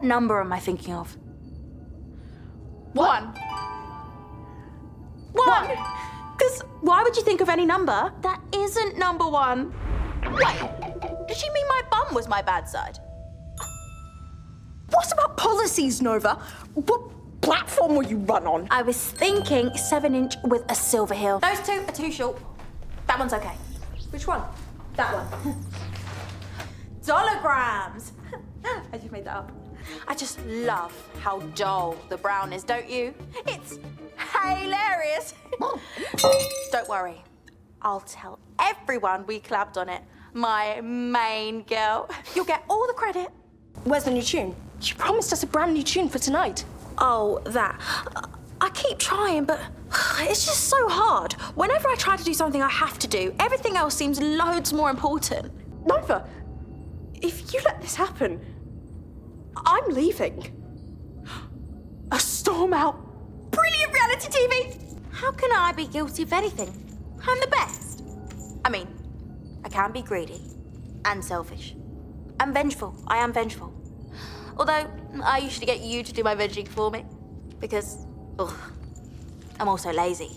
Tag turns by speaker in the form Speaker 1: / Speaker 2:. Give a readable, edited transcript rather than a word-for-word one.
Speaker 1: What number am I thinking of?
Speaker 2: 1.
Speaker 1: 1! Because why would you think of any number that isn't number 1?
Speaker 2: Wait, did she mean my bum was my bad side?
Speaker 3: What about policies, Nova? What platform will you run on?
Speaker 1: I was thinking 7-inch with a silver heel.
Speaker 2: Those two are too short. That one's okay.
Speaker 3: Which one?
Speaker 2: That one. Dollargrams. I just made that up. I just love how dull the brown is, don't you? It's hilarious. Don't worry. I'll tell everyone we collabed on it. My main girl. You'll get all the credit.
Speaker 3: Where's the new tune? You promised us a brand new tune for tonight.
Speaker 1: Oh, that. I keep trying, but it's just so hard. Whenever I try to do something I have to do, everything else seems loads more important.
Speaker 3: Nova, if you let this happen, I'm leaving. A storm out.
Speaker 2: Brilliant reality TV.
Speaker 1: How can I be guilty of anything? I'm the best.
Speaker 2: I mean, I can be greedy and selfish.
Speaker 1: I'm vengeful. I am vengeful.
Speaker 2: Although, I usually get you to do my venging for me. Because, I'm also lazy.